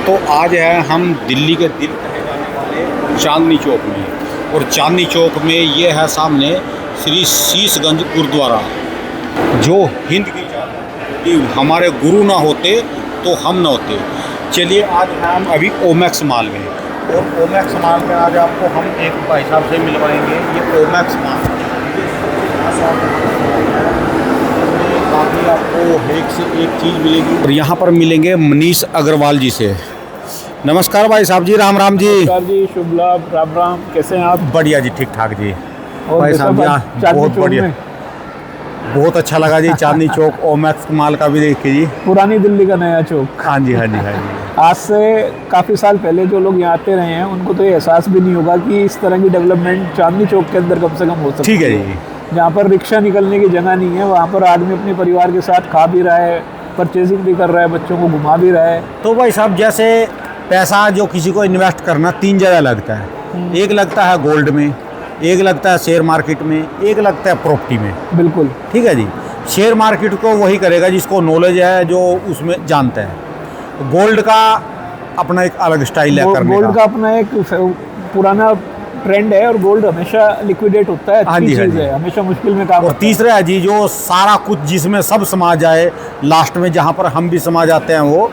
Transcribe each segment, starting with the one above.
तो आज है हम दिल्ली के दिल कहे जाने वाले चांदनी चौक में, और चांदनी चौक में ये है सामने श्री शीशगंज गुरुद्वारा, जो हिंद की कि हमारे गुरु ना होते तो हम ना होते। चलिए आज हम अभी ओमैक्स मॉल में, और ओमैक्स मॉल में आज आपको हम एक भाई साहब से मिलवाएंगे। ये ओमैक्स मॉल काफ़ी आपको एक से एक चीज़ मिलेगी, और यहाँ पर मिलेंगे मनीष अग्रवाल जी से। नमस्कार भाई साहब जी, राम राम जी। नमस्कार जी, शुभ लाभ, राम राम। कैसे हैं आप? बढ़िया जी, ठीक ठाक जी। और भाई साहब जी बहुत बढ़िया, बहुत अच्छा लगा जी। चांदनी चौक ओमैक्स मॉल का भी देखिए जी, पुरानी दिल्ली का नया चौक। हाँ जी हाँ जी हाँ जी। आज से काफ़ी साल पहले जो लोग यहाँ आते रहे हैं उनको तो ये एहसास भी नहीं होगा कि इस तरह की डेवलपमेंट चांदनी चौक के अंदर कम से कम हो सकती है। ठीक है जी। जहाँ पर रिक्शा निकलने की जगह नहीं है, वहाँ पर आदमी अपने परिवार के साथ खा भी रहा है, परचेजिंग भी कर रहा है, बच्चों को घुमा भी रहा है। तो भाई साहब जैसे पैसा जो किसी को इन्वेस्ट करना 3 जगह लगता है। एक लगता है गोल्ड में, एक लगता है शेयर मार्केट में, एक लगता है प्रॉपर्टी में। बिल्कुल ठीक है जी। शेयर मार्केट को वही करेगा जिसको नॉलेज है, जो उसमें जानता है। गोल्ड का अपना एक अलग स्टाइल है करने का। गोल्ड का अपना एक पुराना ट्रेंड है, और गोल्ड हमेशा लिक्विडेट होता है, अच्छी चीज़ है, हमेशा मुश्किल में काम और होता है। तीसरा है जी, जो सारा कुछ जिसमें सब समा जाए लास्ट में, जहाँ पर हम भी समा जाते हैं, वो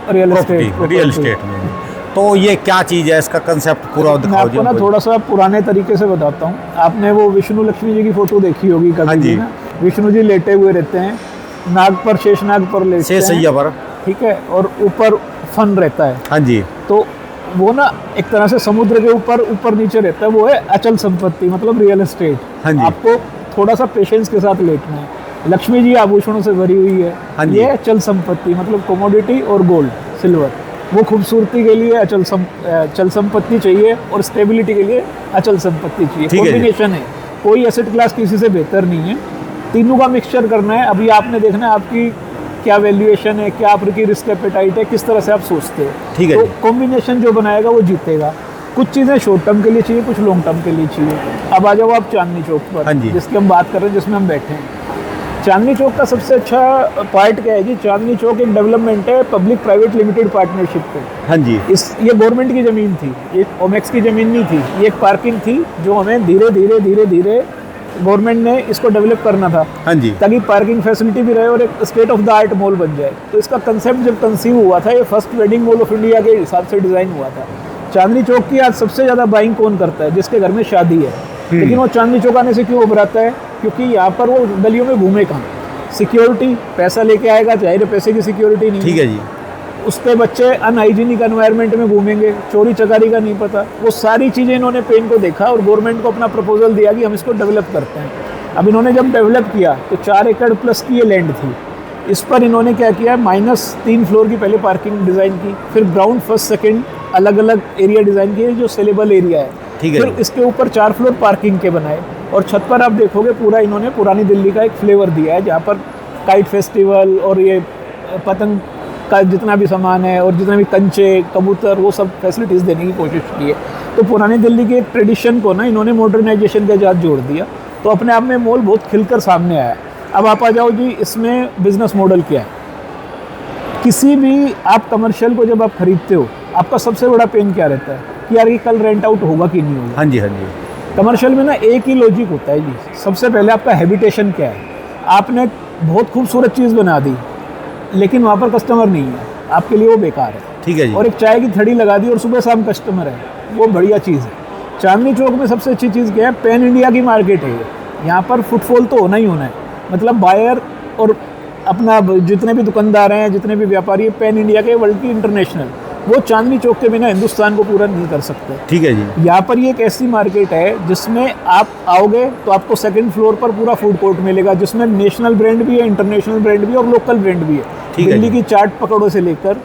रियल एस्टेट में। तो ये क्या चीज़ है, इसका कंसेप्ट पूरा मैं आपको ना थोड़ा सा पुराने तरीके से बताता हूँ। आपने वो विष्णु लक्ष्मी जी की फोटो देखी होगी कभी भी ना? विष्णु जी लेटे हुए रहते हैं, नाग पर, शेष नाग पर लेटते हैं, शेषैया पर, ठीक है, और ऊपर फन रहता है। हाँ जी। तो वो ना एक तरह से समुद्र के ऊपर नीचे रहता है, वो है अचल संपत्ति, मतलब रियल एस्टेट। हाँ जी। आपको थोड़ा सा पेशेंस के साथ लेटना है। लक्ष्मी जी आभूषणों से भरी हुई है। हाँ जी। ये अचल संपत्ति, मतलब कमोडिटी और गोल्ड, सिल्वर। वो खूबसूरती के लिए अचल संपत्ति चाहिए, और स्टेबिलिटी के लिए अचल संपत्ति चाहिए। कॉम्बिनेशन है, कोई एसेट क्लास किसी से बेहतर नहीं है। तीनों का मिक्सचर करना है। अभी आपने देखना है आपकी क्या वैल्यूएशन है, क्या आपकी रिस्क एपेटाइट है, किस तरह से आप सोचते हो। ठीक है। तो कॉम्बिनेशन जो बनाएगा वो जीतेगा। कुछ चीज़ें शॉर्ट टर्म के लिए चाहिए, कुछ लॉन्ग टर्म के लिए चाहिए। अब आ जाओ आप चांदनी चौक पर, हाँ जी। जिसकी हम बात कर रहे हैं, जिसमें हम बैठे हैं। चांदनी चौक का सबसे अच्छा पार्ट क्या है जी? चांदनी चौक एक डेवलपमेंट है पब्लिक प्राइवेट लिमिटेड पार्टनरशिप पे। हाँ जी। ये गवर्नमेंट की ज़मीन थी, ये ओमैक्स की ज़मीन नहीं थी। ये एक पार्किंग थी जो हमें धीरे धीरे गवर्नमेंट ने इसको डेवलप करना था। हाँ जी। ताकि पार्किंग फैसिलिटी भी रहे और एक state of the art mall बन जाए। तो इसका कंसेप्ट जब कंसीव हुआ था, ये first wedding mall of India के हिसाब से डिज़ाइन हुआ था। चांदनी चौक की आज सबसे ज़्यादा बाइंग कौन करता है? जिसके घर में शादी है। लेकिन वो चांदनी चौक आने से क्यों उभराता है? क्योंकि यहाँ पर वो गलियों में घूमे कहाँ? सिक्योरिटी, पैसा लेके आएगा, जाहिर पैसे की सिक्योरिटी नहीं। ठीक है जी। उसके बच्चे अनहाइजीनिक एनवायरनमेंट में घूमेंगे, चोरी चकारी का नहीं पता। वो सारी चीज़ें इन्होंने पेन को देखा और गवर्नमेंट को अपना प्रपोजल दिया कि हम इसको डेवलप करते हैं। अब इन्होंने जब डेवलप किया तो 4 एकड़ प्लस की ये लैंड थी। इस पर इन्होंने क्या किया, -3 फ्लोर की पहले पार्किंग डिज़ाइन की, फिर ग्राउंड फर्स्ट सेकंड अलग अलग एरिया डिज़ाइन किए जो सेलेबल एरिया है। ठीक है। फिर इसके ऊपर 4 फ्लोर पार्किंग के बनाए, और छत पर आप देखोगे पूरा इन्होंने पुरानी दिल्ली का एक फ्लेवर दिया है, जहाँ पर काइट फेस्टिवल और ये पतंग का जितना भी सामान है, और जितने भी कंचे, कबूतर, वो सब फैसिलिटीज़ देने की कोशिश की है। तो पुरानी दिल्ली के एक ट्रेडिशन को ना इन्होंने मॉडर्नाइजेशन के साथ जोड़ दिया। तो अपने आप में मॉल बहुत खिलकर सामने आया। अब आप आ जाओ जी, इसमें बिजनेस मॉडल क्या है? किसी भी आप कमर्शियल को जब आप खरीदते हो, आपका सबसे बड़ा पेन क्या रहता है कि यार ये कल रेंट आउट होगा कि नहीं होगा। हाँ जी हाँ जी। कमर्शियल में ना एक ही लॉजिक होता है जी। सबसे पहले आपका हैबिटेशन क्या है? आपने बहुत खूबसूरत चीज़ बना दी, लेकिन वहाँ पर कस्टमर नहीं है, आपके लिए वो बेकार है। ठीक है जी। और एक चाय की थड़ी लगा दी और सुबह शाम कस्टमर है, वो बढ़िया चीज़ है। चांदनी चौक में सबसे अच्छी चीज़ क्या है? पैन इंडिया की मार्केट है ये। यहाँ पर फुटफॉल तो होना ही होना है, मतलब बायर और अपना जितने भी दुकानदार हैं, जितने भी व्यापारी हैं, पैन इंडिया के, वर्ल्ड की, इंटरनेशनल, वो चांदनी चौक के बिना हिंदुस्तान को पूरा नहीं कर सकते। ठीक है जी। यहाँ पर ये एक ऐसी मार्केट है जिसमें आप आओगे तो आपको सेकंड फ्लोर पर पूरा फूड कोर्ट मिलेगा, जिसमें नेशनल ब्रांड भी है, इंटरनेशनल ब्रांड भी है, और लोकल ब्रांड भी है। दिल्ली की चाट पकौड़ों से लेकर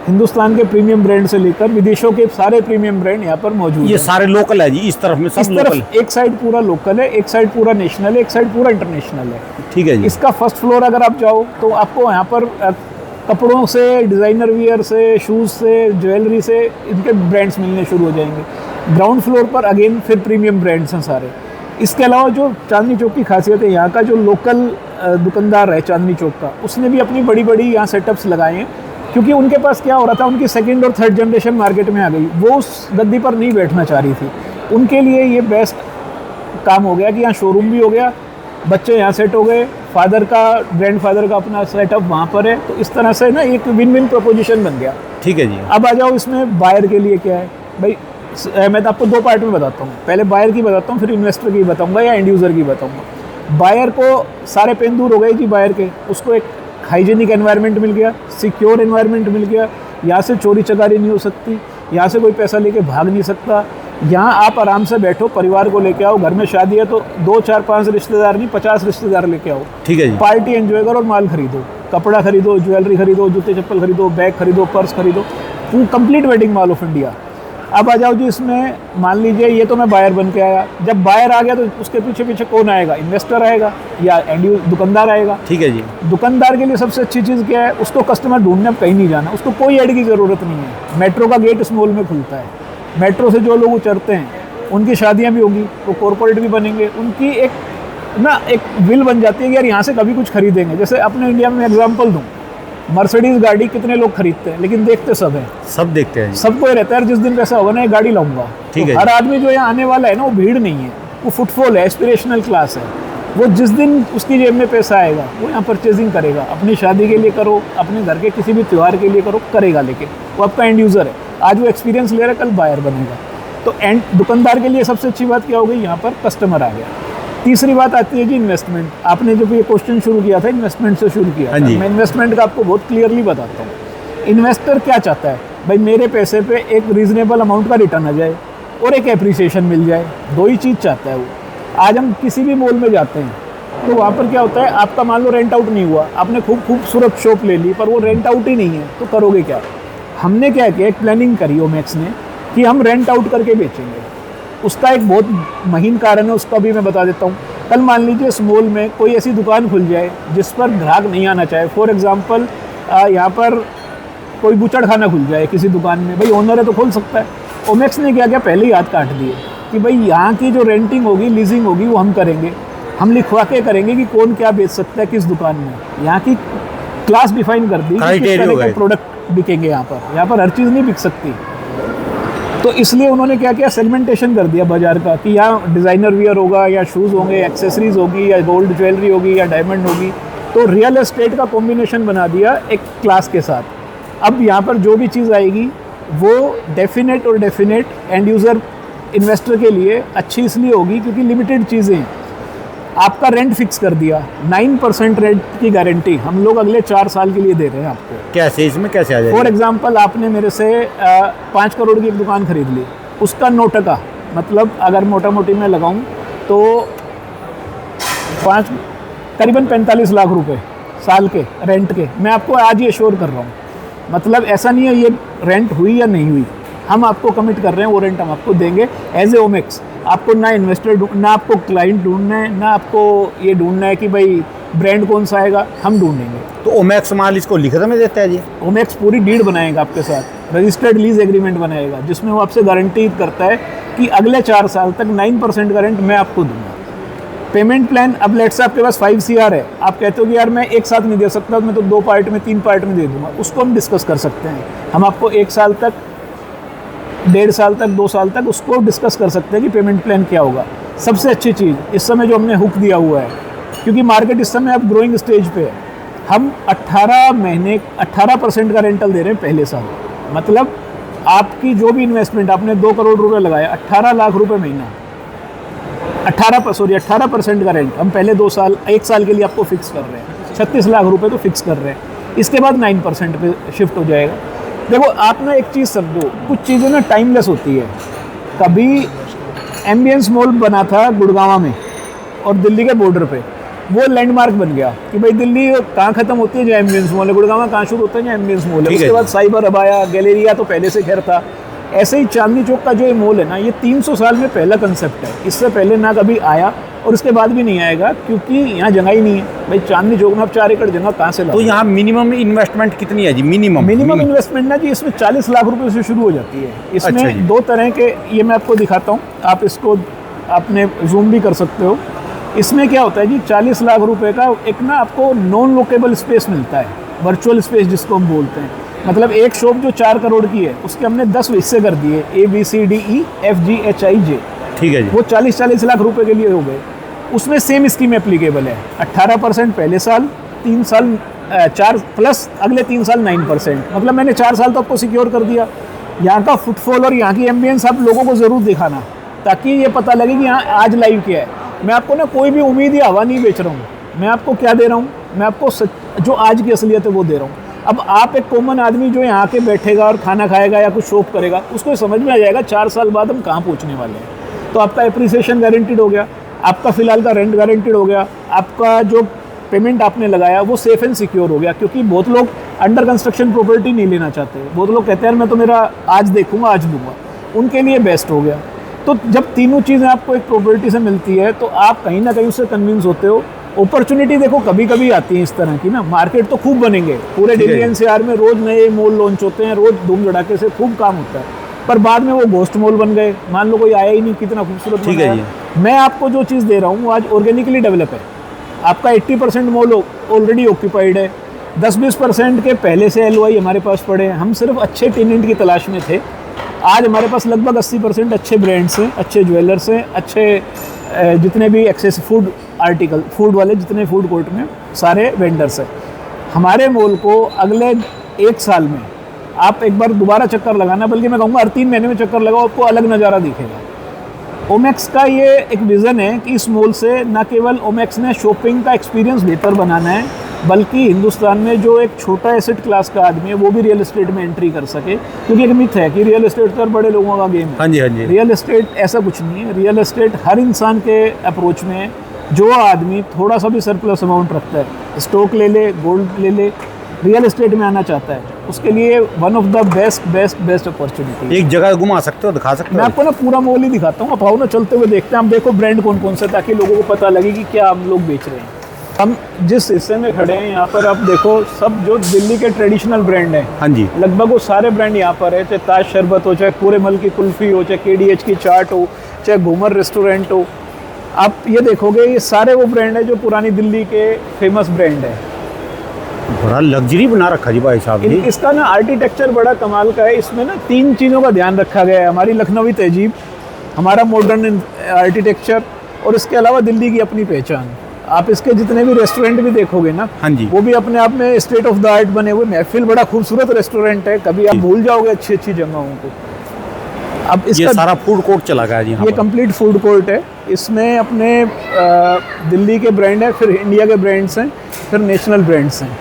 हिंदुस्तान के प्रीमियम ब्रांड से लेकर विदेशों के सारे प्रीमियम ब्रांड यहाँ पर मौजूद हैं। ये सारे लोकल है जी, इस तरफ में सब इस तरफ लोकल। एक साइड पूरा लोकल है, एक साइड पूरा नेशनल है, एक साइड पूरा इंटरनेशनल है। ठीक है जी। इसका फर्स्ट फ्लोर अगर आप जाओ तो आपको यहाँ पर कपड़ों से, डिज़ाइनर वियर से, शूज़ से, ज्वेलरी से इनके ब्रांड्स मिलने शुरू हो जाएंगे। ग्राउंड फ्लोर पर अगेन फिर प्रीमियम ब्रांड्स हैं सारे। इसके अलावा जो चांदनी चौक की खासियत है, यहाँ का जो लोकल दुकानदार है चांदनी चौक का, उसने भी अपनी बड़ी बड़ी यहाँ सेटअप्स लगाए हैं क्योंकि उनके पास क्या हो रहा था, उनकी सेकंड और थर्ड जनरेशन मार्केट में आ गई, वो उस गद्दी पर नहीं बैठना चाह रही थी। उनके लिए ये बेस्ट काम हो गया कि यहाँ शोरूम भी हो गया, बच्चे यहाँ सेट हो गए, फादर का ग्रैंडफादर का अपना सेटअप वहाँ पर है, तो इस तरह से ना एक विन विन प्रोपोजिशन बन गया। ठीक है जी। अब आ जाओ इसमें बायर के लिए क्या है भाई। मैं तो आपको दो पार्ट में बताता हूँ, पहले बायर की बताता हूँ, फिर इन्वेस्टर की बताऊँगा या एंड यूज़र की बताऊँगा। बायर को सारे पेन दूर हो गए जी बायर के, उसको एक हाइजीनिक एनवायरनमेंट मिल गया, सिक्योर एनवायरनमेंट मिल गया, यहाँ से चोरी चकारी नहीं हो सकती, यहाँ से कोई पैसा लेके भाग नहीं सकता, यहाँ आप आराम से बैठो, परिवार को लेके आओ, घर में शादी है तो 2 4 5 रिश्तेदार नहीं 50 रिश्तेदार लेके आओ, ठीक है जी। पार्टी एंजॉय करो और माल खरीदो, कपड़ा खरीदो, ज्वेलरी खरीदो, जूते चप्पल खरीदो, बैग खरीदो, पर्स खरीदो, वो complete wedding mall of India. अब आ जाओ जी इसमें, मान लीजिए ये तो मैं बायर बन के आया, जब बायर आ गया तो उसके पीछे पीछे कौन आएगा, इन्वेस्टर आएगा या दुकानदार आएगा। ठीक है जी। दुकानदार के लिए सबसे अच्छी चीज़ क्या है, उसको कस्टमर ढूंढने में कहीं नहीं जाना, उसको कोई ऐड की ज़रूरत नहीं है। मेट्रो का गेट इस मॉल में खुलता है, मेट्रो से जो लोग उतरते हैं उनकी शादियाँ भी होंगी, वो कॉर्पोरेट भी बनेंगे, उनकी एक विल बन जाती है कि यार यहाँ से कभी कुछ खरीदेंगे। जैसे अपने इंडिया में एग्जाम्पल दूँ, मर्सिडीज़ गाड़ी कितने लोग खरीदते हैं, लेकिन देखते सब हैं, सब देखते हैं, सबको ये रहता है जिस दिन पैसा होगा ना ये गाड़ी लाऊंगा। ठीक है। हर आदमी जो यहाँ आने वाला है ना, वो भीड़ नहीं है, वो फुटफॉल है, एस्पिरेशनल क्लास है। वो जिस दिन उसकी जेब में पैसा आएगा वो यहाँ परचेजिंग करेगा, अपनी शादी के लिए करो, अपने घर के किसी भी त्यौहार के लिए करो, करेगा, लेकिन वो आपका एंड यूज़र है। आज वो एक्सपीरियंस ले रहा है, कल बायर बनेगा। तो एंड दुकानदार के लिए सबसे अच्छी बात क्या हो गई, यहाँ पर कस्टमर आ गया। तीसरी बात आती है जी इन्वेस्टमेंट। आपने जब ये क्वेश्चन शुरू किया था, इन्वेस्टमेंट से शुरू किया था, मैं इन्वेस्टमेंट का आपको बहुत क्लियरली बताता हूँ। इन्वेस्टर क्या चाहता है भाई, मेरे पैसे पे एक रीजनेबल अमाउंट का रिटर्न आ जाए और एक एप्रिसिएशन मिल जाए, दो ही चीज़ चाहता है वो। आज हम किसी भी मॉल में जाते हैं तो वहाँ पर क्या होता है, आपका मान लो रेंट आउट नहीं हुआ, आपने खूबसूरत शॉप ले ली पर वो रेंट आउट ही नहीं है, तो करोगे क्या। हमने क्या किया, एक प्लानिंग करी ओमेक्स ने कि हम रेंट आउट करके बेचेंगे। उसका एक बहुत महीन कारण है, उसका भी मैं बता देता हूँ। कल मान लीजिए इस मॉल में कोई ऐसी दुकान खुल जाए जिस पर ग्राहक नहीं आना चाहे, फॉर एग्जांपल यहाँ पर कोई बुचड़ खाना खुल जाए किसी दुकान में, भाई ओनर है तो खोल सकता है। ओमेक्स ने क्या किया, पहले ही हाथ काट दिए कि भाई यहाँ की जो रेंटिंग होगी, लीजिंग होगी, वो हम करेंगे, हम लिखवा के करेंगे कि कौन क्या बेच सकता है किस दुकान में। यहाँ की क्लास डिफाइन कर दी कि किस तरह के प्रोडक्ट बिकेंगे, यहाँ पर हर चीज़ नहीं बिक सकती। तो इसलिए उन्होंने क्या किया, सेगमेंटेशन कर दिया बाजार का कि यहाँ डिज़ाइनर वियर होगा, या शूज़ होंगे, एक्सेसरीज होगी, या गोल्ड ज्वेलरी होगी, या डायमंड होगी। तो रियल एस्टेट का कॉम्बिनेशन बना दिया एक क्लास के साथ। अब यहाँ पर जो भी चीज़ आएगी वो डेफिनेट एंड यूज़र इन्वेस्टर के लिए अच्छी इसलिए होगी क्योंकि लिमिटेड चीज़ें हैं। आपका रेंट फिक्स कर दिया, 9% रेंट की गारंटी हम लोग अगले 4 साल के लिए दे रहे हैं आपको। कैसे, इसमें कैसे आ जाएगा? फॉर एग्जांपल आपने मेरे से 5 करोड़ की एक दुकान खरीद ली, उसका 9%, मतलब अगर मोटा मोटी मैं लगाऊं तो करीबन 45 लाख रुपए साल के रेंट के, मैं आपको आज ही एश्योर कर रहा हूँ। मतलब ऐसा नहीं है ये रेंट हुई या नहीं हुई, हम आपको कमिट कर रहे हैं, वो रेंट हम आपको देंगे एज ए ओमेक्स। आपको ना इन्वेस्टर ना आपको क्लाइंट ढूंढना है, ना आपको ये ढूंढना है कि भाई ब्रांड कौन सा आएगा, हम ढूंढेंगे। तो ओमेक्स माल इसको लिखित में देता है जी? ओमेक्स पूरी डीड बनाएगा आपके साथ, रजिस्टर्ड लीज एग्रीमेंट बनाएगा जिसमें वो आपसे गारंटी करता है कि अगले 4 साल तक 9% का रेंट मैं आपको दूंगा। पेमेंट प्लान, अब लेट्स से आपके पास 5 CR है, आप कहते हो कि यार मैं एक साथ नहीं दे सकता, मैं तो 2 पार्ट में 3 पार्ट में दे दूंगा, उसको हम डिस्कस कर सकते हैं। हम आपको 1 साल तक, 1.5 साल तक, 2 साल तक उसको डिस्कस कर सकते हैं कि पेमेंट प्लान क्या होगा। सबसे अच्छी चीज़ इस समय जो हमने हुक दिया हुआ है, क्योंकि मार्केट इस समय अब ग्रोइंग स्टेज पे है, हम 18 महीने 18% का रेंटल दे रहे हैं पहले साल। मतलब आपकी जो भी इन्वेस्टमेंट, आपने 2 करोड़ रुपए लगाया, 18 लाख रुपए महीना, 18% का रेंट हम पहले 2 साल 1 साल के लिए आपको फिक्स कर रहे हैं। 36 लाख रुपए तो फिक्स कर रहे हैं, इसके बाद 9% पे शिफ्ट हो जाएगा। देखो आप ना एक चीज़ समझो, कुछ चीज़ें ना टाइमलेस होती है। कभी एम्बियंस मॉल बना था गुड़गांव में और दिल्ली के बॉर्डर पे, वो लैंडमार्क बन गया कि भाई दिल्ली कहाँ खत्म होती है, जहाँ एम्बियंस मॉल है, गुड़गांव कहाँ शुरू होता है, जहाँ एम्बियंस मॉल है। उसके बाद साइबर हब आया, गैलेरिया तो पहले से खैर था। ऐसे ही चांदनी चौक का जो ये मॉल है ना, ये 300 साल में पहला कंसेप्ट है, इससे पहले ना कभी आया और इसके बाद भी नहीं आएगा, क्योंकि यहाँ जगह ही नहीं है। भाई चांदनी चौक में आप 4 एकड़ जगह कहाँ से लाओ? तो यहाँ मिनिमम इन्वेस्टमेंट कितनी है जी? मिनिमम इन्वेस्टमेंट ना जी, इसमें 40 लाख रुपए से शुरू हो जाती है। इसमें अच्छा 2 तरह के, ये मैं आपको दिखाता हूँ, आप इसको आपने जूम भी कर सकते हो। इसमें क्या होता है जी, 40 लाख रुपए का एक ना आपको नॉन लोकेबल स्पेस मिलता है, वर्चुअल स्पेस जिसको हम बोलते हैं। मतलब एक शॉप जो 4 करोड़ की है उसके हमने 10 हिस्से कर दिए, ABCDEFGHIJ। ठीक है जी। वो 40-40 लाख रुपए के लिए हो गए। उसमें सेम स्कीम एप्लीकेबल है, 18% पहले साल, 3 साल 4 प्लस अगले 3 साल 9%। मतलब मैंने 4 साल तो आपको सिक्योर कर दिया। यहाँ का फुटफॉल और यहाँ की एम्बियंस आप लोगों को ज़रूर दिखाना, ताकि ये पता लगे कि यहाँ आज लाइव क्या है। मैं आपको ना कोई भी उम्मीद या हवा नहीं बेच रहा हूँ, मैं आपको क्या दे रहा हूँ, मैं आपको जो आज की असलियत है वो दे रहा हूँ। अब आप एक कॉमन आदमी जो यहाँ के बैठेगा और खाना खाएगा या कुछ शॉप करेगा, उसको समझ में आ जाएगा 4 साल बाद हम कहाँ पहुँचने वाले हैं। तो आपका एप्रिसिएशन गारंटीड हो गया, आपका फ़िलहाल का रेंट गारंटीड हो गया, आपका जो पेमेंट आपने लगाया वो सेफ एंड सिक्योर हो गया। क्योंकि बहुत लोग अंडर कंस्ट्रक्शन प्रॉपर्टी नहीं लेना चाहते, बहुत लोग कहते हैं मैं तो मेरा आज देखूंगा आज दूंगा, उनके लिए बेस्ट हो गया। तो जब तीनों चीज़ें आपको एक प्रॉपर्टी से मिलती है तो आप कहीं ना कहीं उससे कन्विंस होते हो। अपॉर्चुनिटी देखो कभी कभी आती है इस तरह की ना, मार्केट तो खूब बनेंगे, पूरे दिल्ली एनसीआर में रोज़ नए मॉल लॉन्च होते हैं, रोज़ धूम धड़ाके से खूब काम होता है, पर बाद में वो घोस्ट मॉल बन गए, मान लो कोई आया ही नहीं, कितना खूबसूरत ठीक है जी। मैं आपको जो चीज़ दे रहा हूँ वो आज ऑर्गेनिकली डेवलप है। आपका 80% मॉल ऑलरेडी ऑक्यूपाइड है, 10-20% के पहले से LOI हमारे पास पड़े हैं। हम सिर्फ अच्छे टेनेंट की तलाश में थे। आज हमारे पास लगभग 80% अच्छे ब्रांड्स हैं, अच्छे ज्वेलर्स हैं, अच्छे जितने भी एक्सेस फूड आर्टिकल, फूड वाले जितने फूड कोर्ट में सारे वेंडर्स हैं। हमारे मॉल को अगले 1 साल में आप एक बार दोबारा चक्कर लगाना, बल्कि मैं कहूँगा हर 3 महीने में चक्कर लगाओ, आपको अलग नज़ारा दिखेगा। ओमेक्स का ये एक विज़न है कि इस मॉल से न केवल ओमेक्स ने शॉपिंग का एक्सपीरियंस बेहतर बनाना है, बल्कि हिंदुस्तान में जो एक छोटा एसेट क्लास का आदमी है वो भी रियल एस्टेट में एंट्री कर सके। क्योंकि एक मिथ है कि रियल एस्टेट तो बड़े लोगों का गेम है। हाँ जी, हाँ जी। रियल एस्टेट ऐसा कुछ नहीं है, रियल एस्टेट हर इंसान के अप्रोच में है। जो आदमी थोड़ा सा भी सरप्लस अमाउंट रखता है, स्टॉक ले ले, गोल्ड ले ले, रियल एस्टेट में आना चाहता है, उसके लिए one of the best opportunity. एक जगह घुमा सकते हो, दिखा सकते हो? मैं आपको ना पूरा मॉल ही दिखाता हूँ, आप आओ ना, चलते हुए देखते हैं। आप देखो ब्रांड कौन कौन से, ताकि लोगों को पता लगे कि क्या हम लोग बेच रहे हैं। हम जिस हिस्से में खड़े हैं यहाँ पर आप देखो, सब जो दिल्ली के ट्रेडिशनल ब्रांड हैं, हाँ जी, लगभग वो सारे ब्रांड यहाँ पर है। चाहे ताज शरबत हो, चाहे पूरे मल की कुल्फ़ी हो, चाहे KDH की चाट हो, चाहे घूमर रेस्टोरेंट हो, आप ये देखोगे ये सारे वो ब्रांड है जो पुरानी दिल्ली के फेमस ब्रांड है। बड़ा लग्जरी बना रखा जी भाई साहब जी। इसका ना आर्किटेक्चर बड़ा कमाल का है। इसमें ना 3 चीज़ों का ध्यान रखा गया है, हमारी लखनवी तहजीब, हमारा मॉडर्न आर्किटेक्चर, और इसके अलावा दिल्ली की अपनी पहचान। आप इसके जितने भी रेस्टोरेंट भी देखोगे ना, हाँ जी, वो भी अपने आप में स्टेट ऑफ द आर्ट बने हुए। महफिल बड़ा खूबसूरत रेस्टोरेंट है, कभी आप भूल जाओगे अच्छी अच्छी जगहों को। अब इसका ये सारा फूड कोर्ट चला गया जी। ये कंप्लीट फूड कोर्ट है। इसमें अपने दिल्ली के ब्रांड है, फिर इंडिया के ब्रांड्स हैं, फिर नेशनल ब्रांड्स हैं।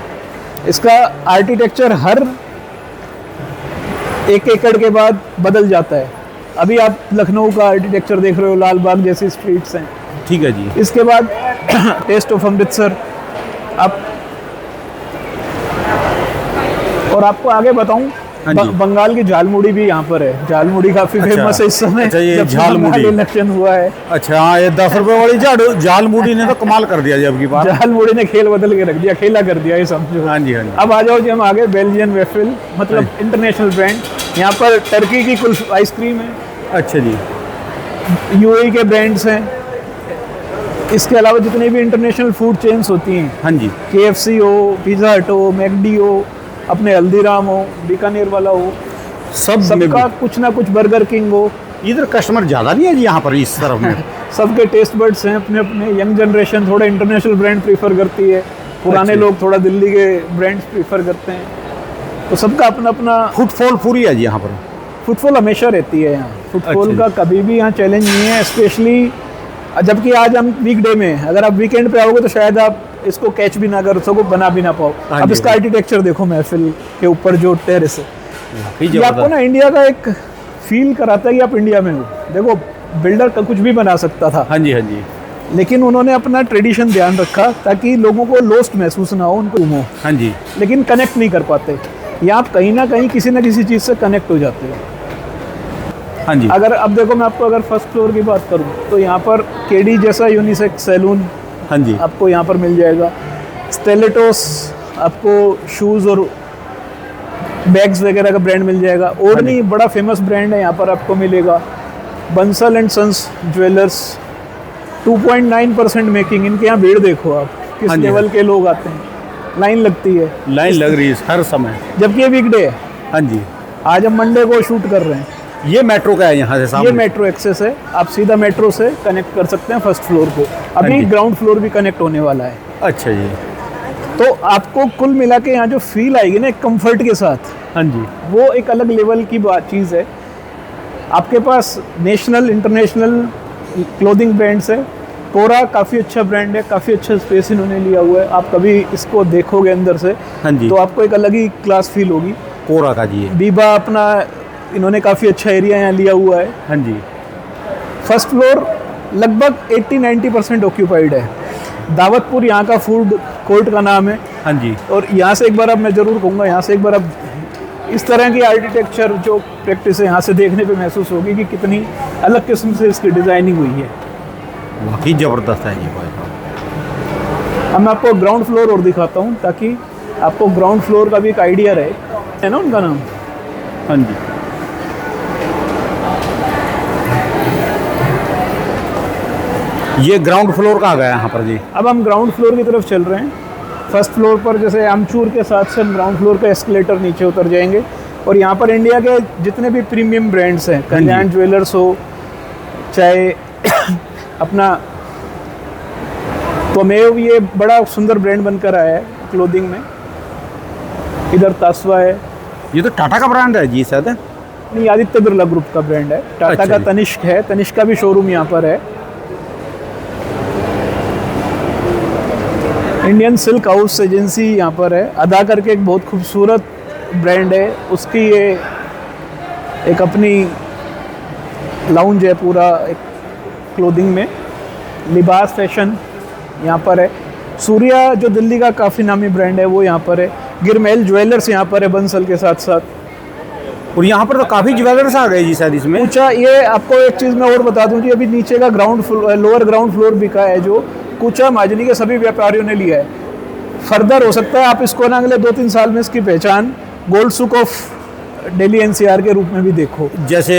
इसका आर्किटेक्चर हर 1 एकड़ के बाद बदल जाता है। अभी आप लखनऊ का आर्किटेक्चर देख रहे हो, लाल बाग जैसी स्ट्रीट्स हैं। ठीक है जी। इसके बाद टेस्ट ऑफ अमृतसर। आप और आपको आगे बताऊं, हाँ जी। बंगाल की झालमुड़ी भी यहाँ पर है। झालमुड़ी काफी फेमस है इस समय। अच्छा, ये जब झालमुड़ी इलेक्शन हुआ है। अच्छा, हाँ, ये 10 रुपए वाली झालमुड़ी ने तो कमाल कर दिया जी अब की बार। झालमुड़ी ने खेल बदल के रख दिया, खेला कर दिया ये समझो। हाँ जी, हाँ जी। अब आ जाओ जी, हम आगे बेल्जियन वेफल, मतलब इंटरनेशनल ब्रांड। यहाँ पर टर्की की कुल्फी आइसक्रीम है। अच्छा जी। UAE के ब्रांड्स हैं। इसके अलावा जितने भी इंटरनेशनल फूड चेन्स होती हैं, हाँ जी, KFC हो, पिज़्ज़ा हट हो, मैकडी हो, अपने हल्दीराम हो, बीकानेर वाला हो, सबका कुछ ना कुछ, बर्गर किंग हो। इधर कस्टमर ज़्यादा नहीं है जी यहाँ पर इस तरफ में। सबके टेस्ट बड्स हैं अपने अपने। यंग जनरेशन थोड़ा इंटरनेशनल ब्रांड प्रीफर करती है, पुराने लोग थोड़ा दिल्ली के ब्रांड्स प्रीफर करते हैं। तो सबका अपना अपना फुटफॉल पूरी है जी यहाँ पर। फुटफॉल हमेशा रहती है यहाँ। फुटफॉल अच्छा। का कभी भी यहाँ चैलेंज नहीं है, स्पेशली जबकि आज हम वीकडे में, अगर आप वीकेंड पे आओगे तो शायद आप इसको कैच भी ना कर सको, बना भी ना पाओ। अब इसका आर्किटेक्चर देखो, महफिल के ऊपर जो टेरेस है, ये आपको ना इंडिया का एक फील कराता है कि आप इंडिया में हो। देखो, बिल्डर का कुछ भी बना सकता था, हाँ जी, हाँ जी, लेकिन उन्होंने अपना ट्रेडिशन ध्यान रखा ताकि लोगों को लॉस्ट महसूस ना हो, उनको हो, हाँ जी। लेकिन कनेक्ट नहीं कर पाते। या आप कहीं ना कहीं किसी ना किसी चीज़ से कनेक्ट हो जाते हो। हाँ जी। अगर अब देखो, मैं आपको अगर फर्स्ट फ्लोर की बात करूं तो यहाँ पर KD जैसा यूनिसेक्स सैलून हाँ जी, आपको यहाँ पर मिल जाएगा। स्टेलेटोस आपको शूज़ और बैग्स वगैरह का ब्रांड मिल जाएगा। ओडनी बड़ा फेमस ब्रांड है, यहाँ पर आपको मिलेगा। Bansal and sons jewellers, 2.9% making. इनके यहाँ भीड़ देखो आप, किस हाँ जी, लेवल के लोग आते हैं। लाइन लगती है, लाइन लग रही है हर समय। जबकि ये वीकडे है। हाँ जी, आज हम मंडे को शूट कर रहे हैं। ये मेट्रो का है यहाँ से ये सामने। मेट्रो एक्सेस है, आप सीधा मेट्रो से कनेक्ट कर सकते हैं फर्स्ट फ्लोर को। हाँ अभी जी। ग्राउंड फ्लोर भी कनेक्ट होने वाला है। अच्छा जी। तो आपको कुल मिला के यहाँ जो फील आएगी ना, एक कंफर्ट के साथ, हाँ जी, वो एक अलग लेवल की बात चीज़ है। आपके पास नेशनल इंटरनेशनल क्लोथिंग ब्रांड्स है। कोरा काफ़ी अच्छा ब्रांड है, काफ़ी अच्छा स्पेस इन्होंने लिया हुआ है। आप कभी इसको देखोगे अंदर से हाँ जी। तो आपको एक अलग ही क्लास फील होगी। कोरा का जी है। बीबा अपना इन्होंने काफ़ी अच्छा एरिया यहाँ लिया हुआ है। हाँ जी। फर्स्ट फ्लोर लगभग 80-90% ऑक्यूपाइड है। दावतपुर यहाँ का फूड कोर्ट का नाम है। हाँ जी। और यहाँ से एक बार अब मैं ज़रूर कहूँगा, यहाँ से एक बार अब इस तरह की आर्किटेक्चर जो प्रैक्टिस है यहाँ से देखने पे महसूस होगी कि कितनी अलग किस्म से इसकी डिज़ाइनिंग हुई है। वाकई ज़बरदस्त है ये भाई साहब। अब मैं आपको ग्राउंड फ्लोर और दिखाता हूँ ताकि आपको ग्राउंड फ्लोर का भी एक आइडिया रहे। है ना उनका नाम? हाँ जी। ये ग्राउंड फ्लोर का आ गया यहाँ पर जी। अब हम ग्राउंड फ्लोर की तरफ चल रहे हैं। फर्स्ट फ्लोर पर जैसे आमचूर के साथ से हम ग्राउंड फ्लोर का एस्केलेटर नीचे उतर जाएंगे और यहाँ पर इंडिया के जितने भी प्रीमियम ब्रांड्स हैं, कल्याण ज्वेलर्स हो, चाहे अपना त्वमेव, ये बड़ा सुंदर ब्रांड बनकर आया है क्लोथिंग में। इधर तासवा है। ये तो टाटा का ब्रांड है जी शायद। नहीं, आदित्य बिरला ग्रुप का ब्रांड है। टाटा अच्छा का जी। तनिष्क है, तनिष्क का भी शोरूम यहाँ पर है। इंडियन सिल्क हाउस एजेंसी यहाँ पर है। अदा करके एक बहुत खूबसूरत ब्रांड है, उसकी ये एक अपनी लाउंज है पूरा एक क्लोथिंग में। लिबास फैशन यहाँ पर है। सूर्या जो दिल्ली का काफ़ी नामी ब्रांड है वो यहाँ पर है। गिरमेल ज्वेलर्स यहाँ पर है बंसल के साथ साथ। और यहाँ पर तो काफ़ी ज्वेलर्स आ गए जी शायद इसमें। ऊंचा, ये आपको एक चीज़ मैं और बता दूं कि अभी नीचे का ground floor, lower ground floor बिका है जो कूचा माजनी के सभी व्यापारियों ने लिया है। फर्दर हो सकता है आप इसको ना अगले 2-3 साल में इसकी पहचान गोल्ड सुक ऑफ दिल्ली एनसीआर के रूप में भी देखो। जैसे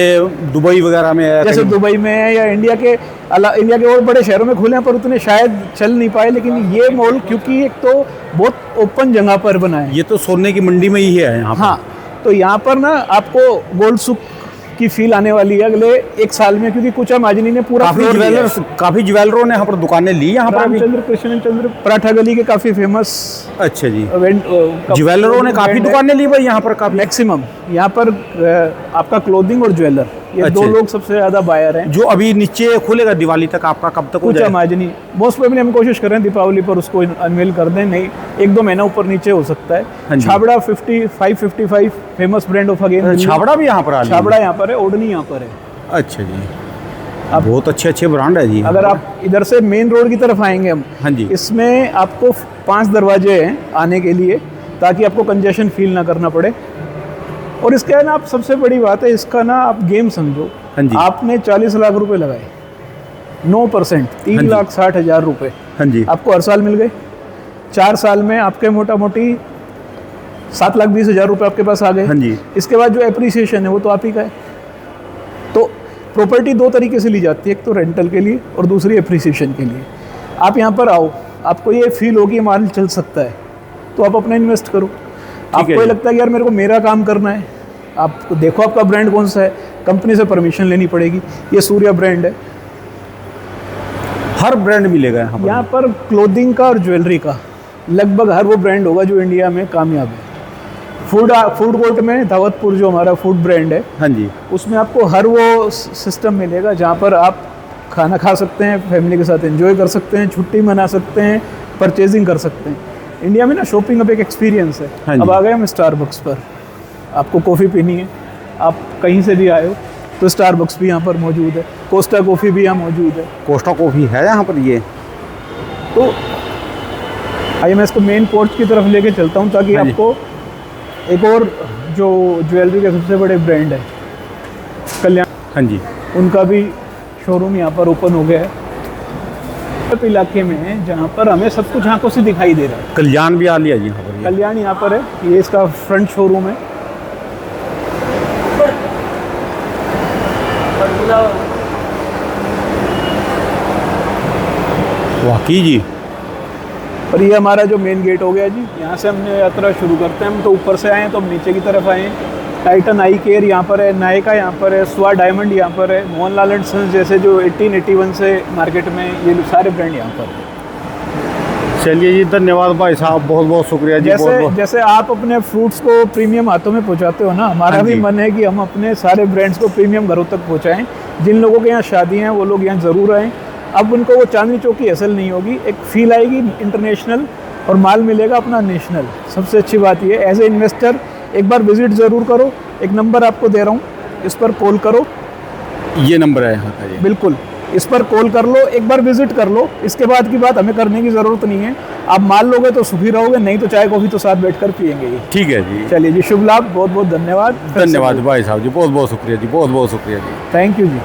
दुबई वगैरह में है, जैसे कहीं- दुबई में है या इंडिया के और बड़े शहरों में खुले हैं पर उतने शायद चल नहीं पाए। लेकिन ये मॉल क्योंकि एक तो बहुत ओपन जगह पर बना है। ये तो सोने की मंडी में ही है यहाँ पर। हाँ, तो यहाँ पर ना आपको गोल्ड सुक की फील आने वाली है अगले 1 साल में, क्योंकि कुचा माजनी ने पूरा काफ़ी फ्लोर लिया है। ज्वेलर्स, काफ़ी ज्वेलरों ने यहाँ पर दुकानें ली यहाँ पर अभी। रामचंद्र कृष्णचंद्र पराठा गली के काफ़ी फेमस अच्छा जी। ज्वेलरों ने काफ़ी दुकानें ली भाई यहाँ पर काफ़ी। मैक्सिमम यहाँ पर आपका क्लोथिंग और ज्वेलर, ये अच्छा। 2 लोग सबसे ज़्यादा बायर हैं। जो अभी नीचे खुलेगा दिवाली तक, आपका कब तक हो कुचा जाएगा? माजनी मोस्ट प्रोबेबली हम कोशिश कर रहे हैं दीपावली पर उसको अनवेल कर दें। नहीं, 1-2 महीना ऊपर नीचे हो सकता हाँ है। जी। Chhabra 55 famous brand of again. Chhabra भी यहाँ पर आ रही है? छाबड़ा यहाँ पर है, ओढ़नी यहाँ पर है। अच्छा जी। बहुत अच्छे अच्छे ब्रांड है जी। अगर आप इधर से मेन रोड की तरफ आएंगे हम, हाँ जी। इसमें आपको 5 दरवाजे हैं आने के लिए ताकि आपको कंजेशन फील ना करना पड़े। और इसका ना, आप सबसे बड़ी बात है इसका ना, आप गेम समझो। हाँ जी। आपने 40 लाख रुपए लगाए, 9% 3,60,000 रुपये हाँ जी। आपको हर साल मिल गए। 4 साल में आपके मोटा मोटी 7,20,000 रुपये आपके पास आ गए। हाँ जी। इसके बाद जो एप्रिसिएशन है वो तो आप ही का है। तो प्रॉपर्टी 2 तरीके से ली जाती है, एक तो रेंटल के लिए और दूसरी एप्रिसिएशन के लिए। आप यहाँ पर आओ, आपको ये फील हो कि माल चल सकता है तो आप अपना इन्वेस्ट करो। आपको ये जी। लगता है कि यार मेरे को मेरा काम करना है, आप देखो आपका ब्रांड कौन सा है, कंपनी से परमिशन लेनी पड़ेगी। ये सूर्या ब्रांड है। हर ब्रांड मिलेगा यहाँ पर। यहाँ पर क्लोथिंग का और ज्वेलरी का लगभग हर वो ब्रांड होगा जो इंडिया में कामयाब है। फूड कोर्ट में दावतपुर जो हमारा फूड ब्रांड है, हाँ जी। उसमें आपको हर वो सिस्टम मिलेगा जहाँ पर आप खाना खा सकते हैं, फैमिली के साथ एंजॉय कर सकते हैं, छुट्टी मना सकते हैं, परचेजिंग कर सकते हैं। इंडिया में ना शॉपिंग अब एक एक्सपीरियंस है। हाँ जी। अब आ गए हम स्टारबक्स पर। आपको कॉफ़ी पीनी है, आप कहीं से भी आए हो तो स्टारबक्स भी यहाँ पर मौजूद है। कोस्टा कॉफ़ी भी यहाँ मौजूद है। कोस्टा कॉफ़ी है यहाँ पर ये। तो आइए मैं इसको मेन पोर्च की तरफ लेके चलता हूँ ताकि हाँ जी। आपको एक और जो ज्वेलरी के सबसे बड़े ब्रांड है कल्याण, हाँ जी। उनका भी शोरूम यहाँ पर ओपन हो गया है इलाके में, जहाँ पर हमें सब कुछ आंखों से दिखाई दे रहा है। कल्याण भी आ लिया जी यहाँ पर ये। कल्याण यहाँ पर है, ये इसका फ्रंट शोरूम है। वाकई जी। और ये हमारा जो मेन गेट हो गया जी, यहाँ से हमने यात्रा शुरू करते हैं। हम तो ऊपर से आए हैं तो हम नीचे की तरफ आए हैं। टाइटन आई केयर यहाँ पर है, नायका यहाँ पर है, स्वा डायमंड यहाँ पर है, मोहनलाल एंड सन्स जैसे जो 1881 से मार्केट में ये सारे ब्रांड यहाँ पर है। चलिए जी, धन्यवाद भाई साहब, बहुत बहुत शुक्रिया जी। जैसे आप अपने फ्रूट्स को प्रीमियम हाथों में पहुँचाते हो ना, हमारा भी मन है कि हम अपने सारे ब्रांड्स को प्रीमियम घरों तक पहुँचाएँ। जिन लोगों के यहाँ शादियाँ हैं वो लोग यहाँ ज़रूर आएँ। अब उनको वो चांदनी चौक की हसल नहीं होगी, एक फील आएगी इंटरनेशनल और माल मिलेगा अपना नेशनल। सबसे अच्छी बात ये, एज ए इन्वेस्टर एक बार विजिट ज़रूर करो। एक नंबर आपको दे रहा हूँ, इस पर कॉल करो। ये नंबर है यहाँ का जी? बिल्कुल, इस पर कॉल कर लो, एक बार विजिट कर लो। इसके बाद की बात हमें करने की ज़रूरत नहीं है। आप माल लोगे तो सुखी रहोगे, नहीं तो चाय कॉफ़ी तो साथ बैठकर पियेंगे ही। ठीक है जी। चलिए जी, शुभ लाभ, बहुत बहुत धन्यवाद। धन्यवाद भाई साहब जी, बहुत बहुत शुक्रिया जी, बहुत बहुत शुक्रिया जी। Thank you ji.